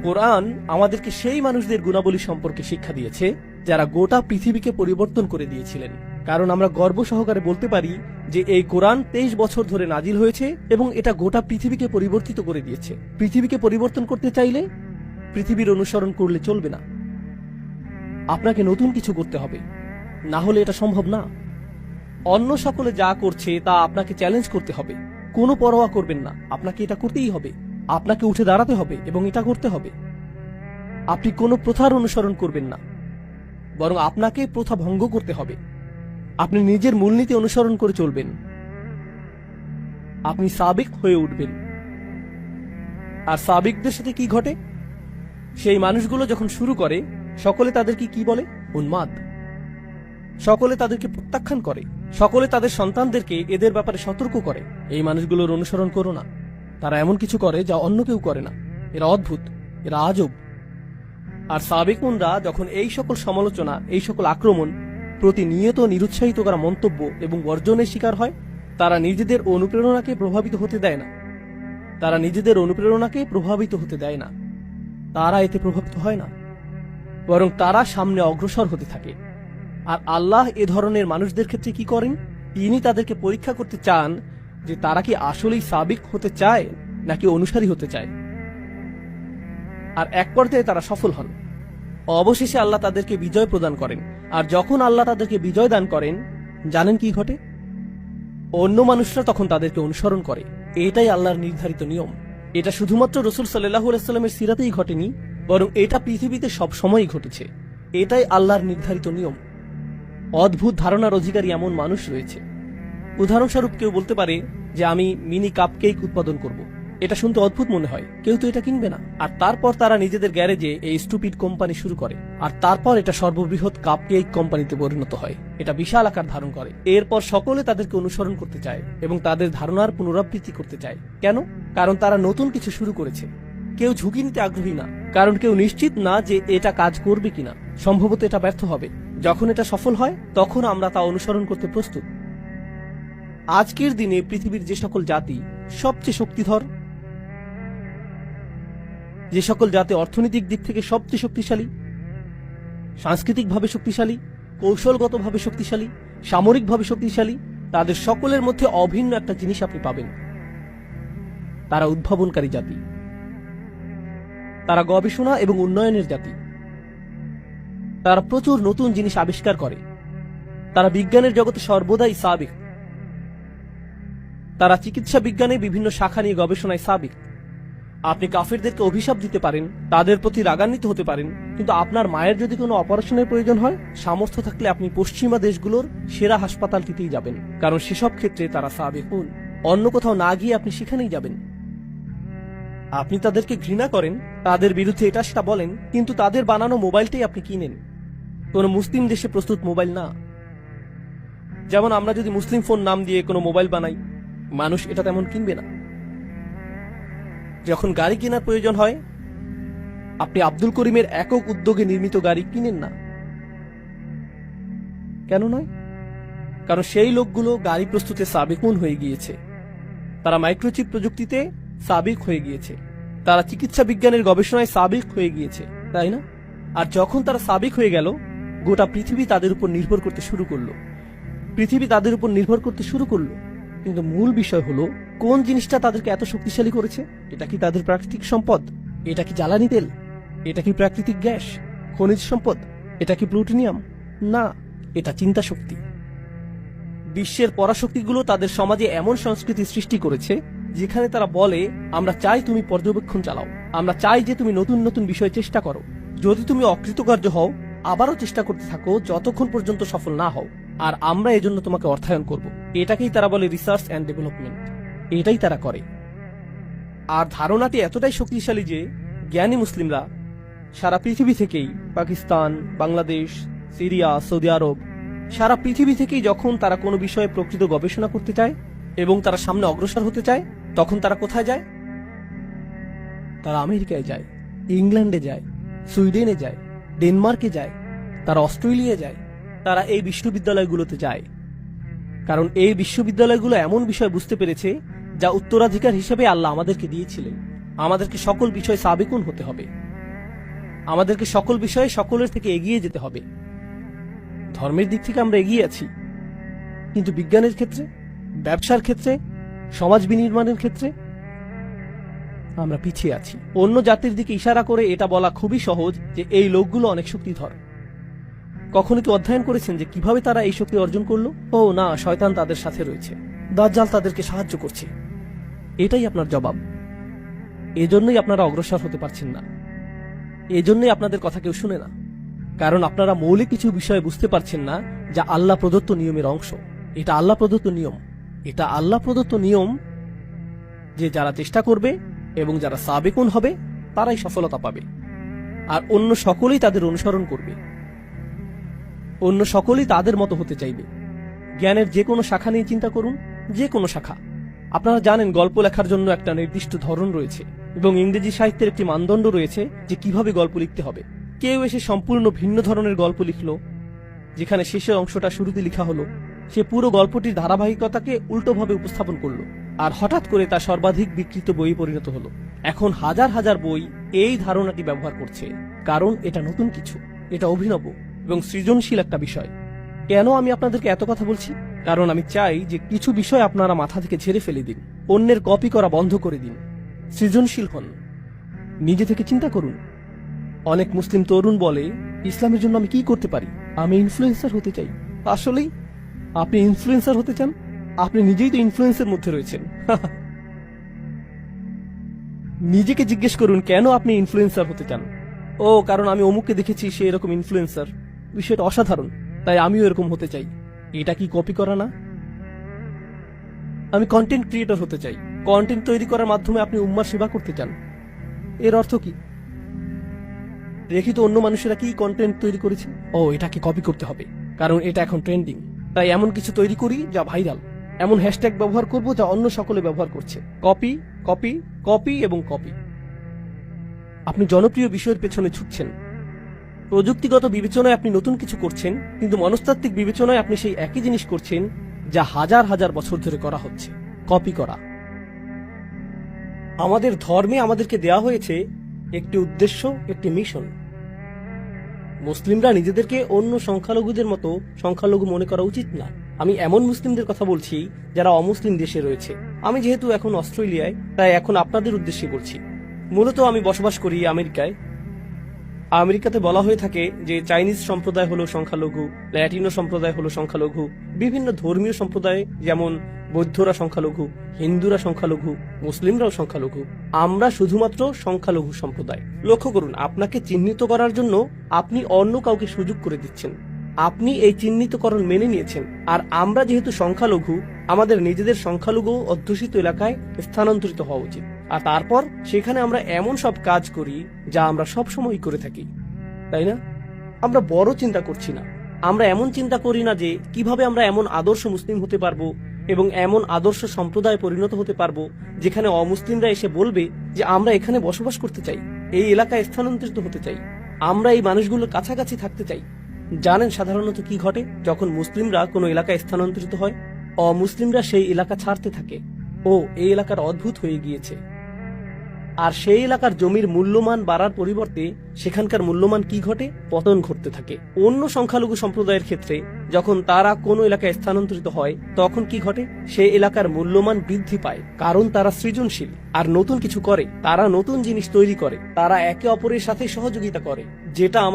কোরআন আমাদেরকে সেই মানুষদের গুণাবলী সম্পর্কে শিক্ষা দিয়েছে যারা গোটা পৃথিবীকে পরিবর্তন করে দিয়েছিলেন। কারণ আমরা গর্ব সহকারে বলতে পারি যে এই কোরআন 23 বছর ধরে নাজিল হয়েছে এবং এটা গোটা পৃথিবীকে পরিবর্তিত করে দিয়েছে। পৃথিবীকে পরিবর্তন করতে চাইলে পৃথিবীর অনুসরণ করলে চলবে না, আপনাকে নতুন কিছু করতে হবে, না হলে এটা সম্ভব না। অন্য সকলে যা করছে তা আপনাকে চ্যালেঞ্জ করতে হবে, কোনো পরোয়া করবেন না, আপনাকে এটা করতেই হবে, আপনাকে উঠে দাঁড়াতে হবে এবং এটা করতে হবে। আপনি কোনো প্রথার অনুসরণ করবেন না, বরং আপনাকে প্রথা ভঙ্গ করতে হবে। আপনি নিজের মূলনীতি অনুসরণ করে চলবেন, আপনি সাবিক হয়ে উঠবেন। আর সাবিকদের সাথে কি ঘটে? সেই মানুষগুলো যখন শুরু করে, সকলে তাদেরকে কি বলে? উন্মাদ। সকলে তাদেরকে প্রত্যাখ্যান করে, সকলে তাদের সন্তানদেরকে এদের ব্যাপারে সতর্ক করে, এই মানুষগুলোর অনুসরণ করো না, তারা এমন কিছু করে যা অন্য কেউ করে না, এরা অদ্ভুত, এরা আজব। আর সাবেকুনরা যখন এই সকল সমালোচনা, এই সকল আক্রমণ, প্রতিনিয়ত নিরুৎসাহিত করা মন্তব্য এবং বর্জনের শিকার হয়, তারা নিজেদের অনুপ্রেরণাকে প্রভাবিত হতে দেয় না, তারা নিজেদের অনুপ্রেরণাকে প্রভাবিত হতে দেয় না, তারা এতে প্রভাবিত হয় না, বরং তারা সামনে অগ্রসর হতে থাকে। আর আল্লাহ এ ধরনের মানুষদের ক্ষেত্রে কি করেন? তিনি তাদেরকে পরীক্ষা করতে চান যে তারা কি আসলেই সাবিক হতে চায় নাকি অনুসারী হতে চায়। আর এক পর্যায়ে তারা সফল হন, অবশেষে আল্লাহ তাদেরকে বিজয় প্রদান করেন। আর যখন আল্লাহ তাদেরকে বিজয় দান করেন, জানেন কি ঘটে? অন্য মানুষরা তখন তাদেরকে অনুসরণ করে। এটাই আল্লাহর নির্ধারিত নিয়ম। এটা শুধুমাত্র রাসূল সাল্লাল্লাহু আলাইহি ওয়াসাল্লামের সিরাতেই ঘটেনি, বরং এটা পৃথিবীতে সব সময়ই ঘটেছে। এটাই আল্লাহর নির্ধারিত নিয়ম। অদ্ভুত ধারণার অধিকারী এমন মানুষ রয়েছে। উদাহরণস্বরূপ কেউ বলতে পারে যে আমি মিনি কাপকেক উৎপাদন করব। এটা শুনতে অদ্ভুত মনে হয়, কেউ তো এটা কিনবে না। আর তারপর তারা নিজেদের গ্যারেজে এই স্টুপিড কোম্পানি শুরু করে, আর তারপর এটা সর্ববৃহৎ কাপকেক কোম্পানিতে পরিণত হয়। এটা বিশাল আকার ধারণ করে। এরপর সকলে তাদেরকে অনুসরণ করতে চায় এবং তাদের ধারণার পুনরাবৃত্তি করতে চায়। কেন? কারণ তারা নতুন কিছু শুরু করেছে। কেউ ঝুঁকি নিতে আগ্রহী না, কারণ কেউ নিশ্চিত না যে এটা কাজ করবে কিনা। সম্ভবত এটা ব্যর্থ হবে। যখন এটা সফল হয়, তখন আমরা তা অনুসরণ করতে প্রস্তুত। আজকের দিনে পৃথিবীর যে সকল জাতি সবচেয়ে শক্তিধর, যে সকল জাতি অর্থনৈতিক দিক থেকে সবচেয়ে শক্তিশালী, সাংস্কৃতিকভাবে শক্তিশালী, কৌশলগতভাবে শক্তিশালী, সামরিকভাবে শক্তিশালী, তাদের সকলের মধ্যে অভিন্ন একটা জিনিস আপনি পাবেন। তারা উদ্ভাবনকারী জাতি, তারা গবেষণা এবং উন্নয়নের জাতি, তারা প্রচুর নতুন জিনিস আবিষ্কার করে, তারা বিজ্ঞানের জগতে সর্বদাই সাবিক, তারা চিকিৎসা বিজ্ঞানে বিভিন্ন শাখা নিয়ে গবেষণায় সাবিক। আপনি কাফেরদেরকে অভিশাপ দিতে পারেন, তাদের প্রতি রাগান্বিত হতে পারেন, কিন্তু আপনার মায়ের যদি কোনো অপারেশনের প্রয়োজন হয়, সামর্থ্য থাকলে আপনি পশ্চিমা দেশগুলোর সেরা হাসপাতালটিতেই যাবেন, কারণ সেসব ক্ষেত্রে তারা সাবেকুন। অন্য কোথাও না গিয়ে আপনি সেখানেই যাবেন। আপনি তাদেরকে ঘৃণা করেন, তাদের বিরুদ্ধে এটা সেটা বলেন, কিন্তু তাদের বানানো মোবাইলটাই আপনি কিনেন। কোনো মুসলিম দেশে প্রস্তুত মোবাইল না। যেমন আমরা যদি মুসলিম ফোন নাম দিয়ে কোনো মোবাইল বানাই, মানুষ এটা তেমন কিনবে না। যখন গাড়ি কেনার প্রয়োজন হয়, আপনি আব্দুল করিমের একক উদ্যোগে নির্মিত গাড়ি কিনেন না। কেন নয়? কারণ সেই লোকগুলো গাড়ি প্রস্তুতে সাবেকুন হয়ে গিয়েছে, তারা মাইক্রোচিপ প্রযুক্তিতে সাবিক হয়ে গিয়েছে, তারা চিকিৎসা বিজ্ঞানের গবেষণায় সাবিক হয়ে গিয়েছে, তাই না? আর যখন তারা সাবিক হয়ে গেল, গোটা পৃথিবী তাদের উপর নির্ভর করতে শুরু করলো। পৃথিবী তাদের উপর নির্ভর করতে শুরু করলো। কিন্তু মূল বিষয় হলো, কোন জিনিসটা তাদেরকে এত শক্তিশালী করেছে? এটা কি তাদের প্রাকৃতিক সম্পদ? এটা কি জ্বালানি তেল? এটা কি প্রাকৃতিক গ্যাস, খনিজ সম্পদ? এটা কি প্লুটোনিয়াম? না, এটা চিন্তা শক্তি। বিশ্বের পরাশক্তিগুলো তাদের সমাজে এমন সংস্কৃতি সৃষ্টি করেছে যেখানে তারা বলে, আমরা চাই তুমি পর্যবেক্ষণ চালাও, আমরা চাই যে তুমি নতুন নতুন বিষয় চেষ্টা করো। যদি তুমি অকৃতকার্য হও, আবারও চেষ্টা করতে থাকো যতক্ষণ পর্যন্ত সফল না হও, আর আমরা এজন্য তোমাকে অর্থায়ন করব। এটাকেই তারা বলে রিসার্চ অ্যান্ড ডেভেলপমেন্ট। এটাই তারা করে। আর ধারণাটি এতটাই শক্তিশালী যে জ্ঞানী মুসলিমরা সারা পৃথিবী থেকেই, পাকিস্তান, বাংলাদেশ, সিরিয়া, সৌদি আরব, সারা পৃথিবী থেকেই যখন তারা কোনো বিষয়ে প্রকৃত গবেষণা করতে চায় এবং তারা সামনে অগ্রসর হতে চায়, তখন তারা কোথায় যায়? তারা আমেরিকায় যায়, ইংল্যান্ডে যায়, সুইডেনে যায়, ডেনমার্কে যায়, তারা অস্ট্রেলিয়ায় যায়, তারা এই বিশ্ববিদ্যালয়গুলোতে যায়। কারণ এই বিশ্ববিদ্যালয়গুলো এমন বিষয় বুঝতে পেরেছে যা উত্তরাধিকার হিসেবে আল্লাহ আমাদেরকে দিয়েছিলেন। আমাদেরকে সকল বিষয় সাবেকুন হতে হবে। আমাদেরকে সকল বিষয়ে সকলের থেকে এগিয়ে যেতে হবে। ধর্মের দিক থেকে আমরা এগিয়ে আছি, কিন্তু বিজ্ঞানের ক্ষেত্রে, ব্যবসার ক্ষেত্রে, সমাজ বিনির্মাণের ক্ষেত্রে আমরা পিছিয়ে আছি। অন্য জাতির দিকে ইশারা করে এটা বলা খুবই সহজ যে এই লোকগুলো অনেক শক্তিধর। কখনো কি অধ্যয়ন করেছেন যে কিভাবে তারা এই শক্তি অর্জন করলো? ও না, শয়তান তাদের সাথে রয়েছে, দাজ্জাল তাদেরকে সাহায্য করছে। এটাই আপনার জবাব। এজন্যই আপনারা অগ্রসর হতে পারছেন না, এজন্যই আপনাদের কথা কেউ শুনে না, কারণ আপনারা মৌলিক কিছু বিষয় বুঝতে পারছেন না যা আল্লাহ প্রদত্ত নিয়মের অংশ। এটা আল্লাহ প্রদত্ত নিয়ম, এটা আল্লাহ প্রদত্ত নিয়ম যে যারা চেষ্টা করবে এবং যারা সাবেকুন হবে তারাই সফলতা পাবে, আর অন্য সকলেই তাদের অনুসরণ করবে, অন্য সকলেই তাদের মতো হতে চাইবে। জ্ঞানের যে কোনো শাখা নিয়ে চিন্তা করুন, যে কোনো শাখা। আপনারা জানেন গল্প লেখার জন্য একটা নির্দিষ্ট ধরন রয়েছে এবং ইংরেজি সাহিত্যের একটি মানদণ্ড রয়েছে যে কিভাবে গল্প লিখতে হবে। কেউ এসে সম্পূর্ণ ভিন্ন ধরনের গল্প লিখল, যেখানে শেষের অংশটা শুরুতে লেখা হলো। সে পুরো গল্পটির ধারাবাহিকতাকে উল্টোভাবে উপস্থাপন করলো, আর হঠাৎ করে তা সর্বাধিক বিকৃত বই পরিণত হলো। এখন হাজার হাজার বই এই ধারণাটি ব্যবহার করছে, কারণ এটা নতুন কিছু, এটা অভিনব এবং সৃজনশীল একটা বিষয়। কেন আমি আপনাদেরকে এত কথা বলছি? কারণ আমি চাই যে কিছু বিষয় আপনারা মাথা থেকে ঝেড়ে ফেলে দিন, অন্যের কপি করা বন্ধ করে দিন, সৃজনশীল হন, নিজে থেকে চিন্তা করুন। অনেক মুসলিম তরুণ বলে, ইসলামের জন্য আমি কি করতে পারি? আমি ইনফ্লুয়েন্সার হতে চাই। আসলেই আপনি ইনফ্লুয়েন্সার হতে চান? আপনি নিজেই তো ইনফ্লুয়েন্সের মধ্যে রয়েছেন। নিজেকে জিজ্ঞেস করুন কেন আপনি ইনফ্লুয়েন্সার হতে চান। ও, কারণ আমি অমুককে দেখেছি সে এরকম ইনফ্লুয়েন্সার, বিষয়টা অসাধারণ, তাই আমিও এরকম হতে চাই। এটা কি কপি করা না? আমি কন্টেন্ট ক্রিয়েটর হতে চাই। কন্টেন্ট তৈরি করার মাধ্যমে আপনি উম্মার সেবা করতে চান। এর অর্থ কি? দেখি তো অন্য মানুষেরা কি কন্টেন্ট তৈরি করেছে। ও, এটাকে কপি করতে হবে কারণ এটা এখন ট্রেন্ডিং, তাই এমন কিছু তৈরি করি যা ভাইরাল। এমন হ্যাশট্যাগ ব্যবহার করব যা অন্য সকলে ব্যবহার করছে। কপি, কপি, কপি এবং কপি। আপনি জনপ্রিয় বিষয়ের পেছনে ছুটছেন। প্রযুক্তিগত বিবেচনায় আপনি নতুন কিছু করছেন, কিন্তু মনস্তাত্ত্বিক বিবেচনায় আপনি সেই একই জিনিস করছেন যা হাজার হাজার বছর ধরে করা হচ্ছে, কপি করা। আমাদের ধর্মে আমাদেরকে দেয়া হয়েছে একটি উদ্দেশ্য, একটি মিশন। মুসলিমরা নিজেদেরকে অন্য সংখ্যালঘুদের মতো সংখ্যালঘু মনে করা উচিত না। আমি এমন মুসলিমদের কথা বলছি যারা অমুসলিম দেশে রয়েছে। আমি যেহেতু এখন অস্ট্রেলিয়ায়, তাই এখন আপনাদের উদ্দেশ্যে বলছি। মূলত আমি বসবাস করি আমেরিকায়। আমেরিকাতে বলা হয়ে থাকে যে চাইনিজ সম্প্রদায় হলো সংখ্যালঘু, ল্যাটিনো সম্প্রদায় হলো সংখ্যালঘু, বিভিন্ন ধর্মীয় সম্প্রদায় যেমন বৌদ্ধরা সংখ্যালঘু, হিন্দুরা সংখ্যালঘু, মুসলিমরাও সংখ্যালঘু। আমরা শুধুমাত্র সংখ্যালঘু সম্প্রদায়। লক্ষ্য করুন, আপনাকে চিহ্নিত করার জন্য আপনি অন্য কাউকে সুযোগ করে দিচ্ছেন। আপনি এই চিহ্নিতকরণ মেনে নিয়েছেন, আর আমরা যেহেতু সংখ্যালঘু, আমাদের নিজেদের সংখ্যালঘু অধ্যুষিত এলাকায় স্থানান্তরিত হওয়া উচিত। আর তারপর সেখানে আমরা এমন সব কাজ করি যা আমরা সব সময় করে থাকি, তাই না? আমরা বড় চিন্তা করছি না। আমরা এমন চিন্তা করি না যে কিভাবে আমরা এমন আদর্শ মুসলিম হতে পারবো এবং এমন আদর্শ সম্প্রদায় পরিণত হতে পারবো যেখানে অমুসলিমরা এসে বলবে যে আমরা এখানে বসবাস করতে চাই, এই এলাকায় স্থানান্তরিত হতে চাই, আমরা এই মানুষগুলোর কাছাকাছি থাকতে চাই। জানেন সাধারণত কি ঘটে যখন মুসলিমরা কোনো এলাকায় স্থানান্তরিত হয়? অমুসলিমরা সেই এলাকা ছাড়তে থাকে। ও, এই এলাকার অদ্ভুত হয়ে গিয়েছে। আর সেই এলাকার জমির মূল্যমান বাড়ার পরিবর্তে সেখানকার মূল্যমান কি ঘটে? পতন ঘটতে থাকে। অন্য সংখ্যালঘু সম্প্রদায়ের ক্ষেত্রে যখন তারা কোনো এলাকায় স্থানান্তরিত হয় তখন কি ঘটে? সেই এলাকার মূল্যমান বৃদ্ধি পায়, কারণ তারা সৃজনশীল আর নতুন কিছু করে, তারা নতুন জিনিস তৈরি করে, তারা একে অপরের সাথে সহযোগিতা করে, যেটা আমার